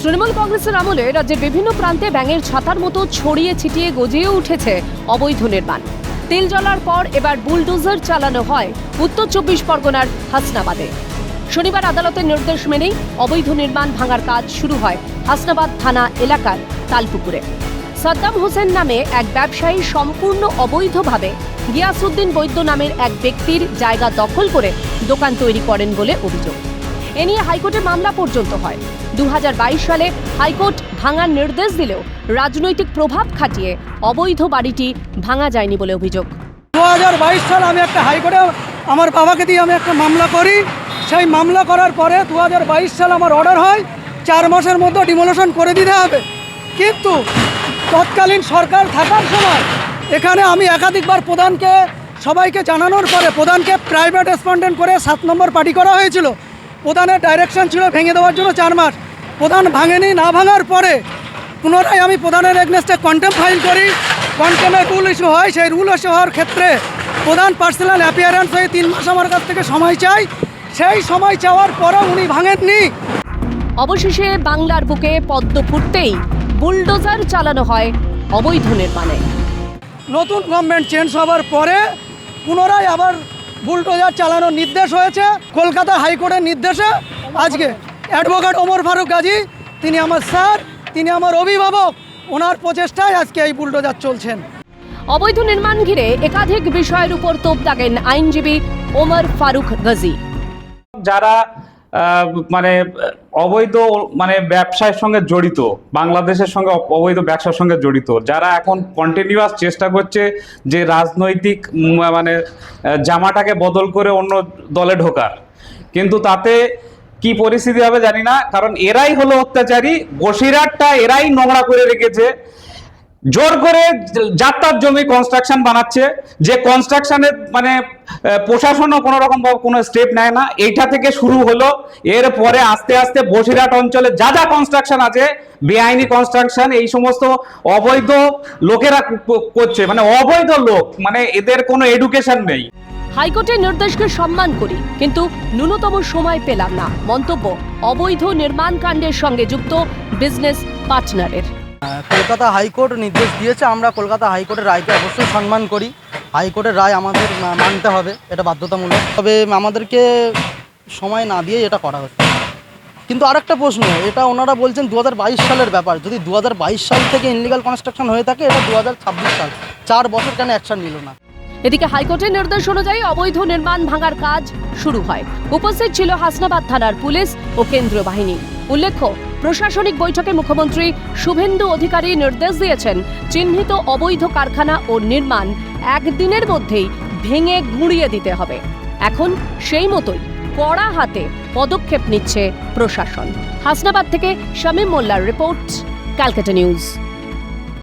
তৃণমূল কংগ্রেসের আমলে রাজ্যের বিভিন্ন প্রান্তে ব্যাঙের ছাতার মতো ছড়িয়ে ছিটিয়ে গজিয়ে উঠেছে অবৈধ নির্মাণ। তেল জ্বলার পর এবার বুলডোজার চালানো হয় উত্তর 24 পরগনার হাসনাবাদে। শনিবার আদালতের নির্দেশ মেনেই অবৈধ নির্মাণ ভাঙার কাজ শুরু হয় হাসনাবাদ থানা এলাকার তালপুকুরে। সাদ্দাম হোসেন নামে এক ব্যবসায়ী সম্পূর্ণ অবৈধভাবে গিয়াসউদ্দিন বৈদ্য নামের এক ব্যক্তির জায়গা দখল করে দোকান তৈরি করেন বলে অভিযোগ। এ নিয়ে হাইকোর্টে মামলা পর্যন্ত হয়। 2022 সালে হাইকোর্ট ভাঙার নির্দেশ দিলেও রাজনৈতিক প্রভাব খাটিয়ে অবৈধ বাড়িটি ভাঙা যায়নি বলে অভিযোগ। 2022 সালে আমি একটা হাইকোর্টে আমার বাবাকে দিয়ে আমি একটা মামলা করি। সেই মামলা করার পরে 2022 সালে আমার অর্ডার হয় 4 মাসের মধ্যে ডিমোলিশন করে দিতে হবে। কিন্তু তৎকালীন সরকার থাকার সময় এখানে আমি একাধিকবার প্রধানকে সবাইকে জানানোর পরে প্রধানকে প্রাইভেট রেসপন্ডেন্ট করে 7 নম্বর পার্টি করা হয়েছিল। প্রধানের ডাইরেকশন ছিল ভেঙে দেওয়ার জন্য 4 মাস। প্রধান ভাঙেনি, না ভাঙার পরে পুনরায় আমি প্রধানের এগনেস্টে কন্টেম্প ফাইল করি। কন্টেম্পের রুল ইস্যু হয়। সেই রুল ইস্যু হওয়ার ক্ষেত্রে প্রধান পার্সোনাল অ্যাপিয়ারেন্স হয়ে 3 মাস আমার কাছ থেকে সময় চাই। সেই সময় চাওয়ার পরেও উনি ভাঙেননি। অবশেষে বাংলার বুকে পদ্ম ফুটতেই বুলডোজার চালানো হয় অবৈধ নির্মাণে। নতুন গভর্নমেন্ট চেঞ্জ হওয়ার পরে পুনরায় আবার বুলডোজার চালানোর নির্দেশ হয়েছে কলকাতা হাইকোর্টের নির্দেশে। আজকে অ্যাডভোকেট ওমর ফারুক গাজী, তিনি আমার স্যার, তিনি আমার অভিভাবক, ওনার প্রচেষ্টায় আজকে এই বুলডোজার চলছেন। অবৈধ নির্মাণ ঘিরে একাধিক বিষয়ের উপর তোপ দাগেন আইনজীবী ওমর ফারুক গাজী। যারা অবৈধ ব্যবসার সঙ্গে জড়িত, বাংলাদেশের সঙ্গে অবৈধ ব্যবসার সঙ্গে জড়িত, যারা এখন কন্টিনিউয়াস চেষ্টা করছে যে রাজনৈতিক জামাটাকে বদল করে অন্য দলে ঢোকার, কিন্তু তাতে কি পরিস্থিতি হবে জানি না। কারণ এরাই হলো অত্যাচারী, বসিরহাটটা এরাই নোংরা করে রেখেছে। জোর করে যাত্রার জমি কনস্ট্রাকশন বানাচ্ছে, যে কনস্ট্রাকশনের প্রশাসনও কোনো রকম কোনো স্টেপ নেয় না। এইটা থেকে শুরু হলো। এরপরে আস্তে আস্তে বসিরহাট অঞ্চলে যা যা কনস্ট্রাকশন আছে, বেআইনি কনস্ট্রাকশন, এই সমস্ত অবৈধ লোকেরা করছে, অবৈধ লোক, এদের কোনো এডুকেশন নেই। হাইকোর্টের নির্দেশকে সম্মান করি, কিন্তু ন্যূনতম সময় পেলাম না, মন্তব্য অবৈধ নির্মাণ কাণ্ডের সঙ্গে যুক্ত বিজনেস পার্টনারের। কলকাতা হাইকোর্ট নির্দেশ দিয়েছে, আমরা কলকাতা হাইকোর্টের রায়কে অবশ্যই সম্মান করি। হাইকোর্টের রায় আমাদের মানতে হবে, এটা বাধ্যতামূলক। তবে আমাদেরকে সময় না দিয়ে এটা করা হচ্ছে। কিন্তু আরেকটা প্রশ্ন, এটা ওনারা বলছেন 2022 সালের ব্যাপার। যদি 2022 সাল থেকে ইনলিগাল কনস্ট্রাকশন হয়ে থাকে, এটা 2026 সাল, 4 বছর কেন অ্যাকশন নিল না? এদিকে হাইকোর্টের নির্দেশ অনুযায়ী অবৈধ নির্মাণ ভাঙার কাজ শুরু হয়। উপস্থিত ছিল হাসনাবাদ থানার পুলিশ ও কেন্দ্রীয় বাহিনী। উল্লেখ্য, প্রশাসনিক বৈঠকে মুখ্যমন্ত্রী শুভেন্দু অধিকারী নির্দেশ দিয়েছেন চিহ্নিত অবৈধ কারখানা ও নির্মাণ 1 দিনের মধ্যেই ভেঙে গুঁড়িয়ে দিতে হবে। এখন সেই মতোই কড়া হাতে পদক্ষেপ নিচ্ছে প্রশাসন। হাসনাবাদ থেকে শামীম মোল্লার রিপোর্ট, ক্যালকাটা নিউজ।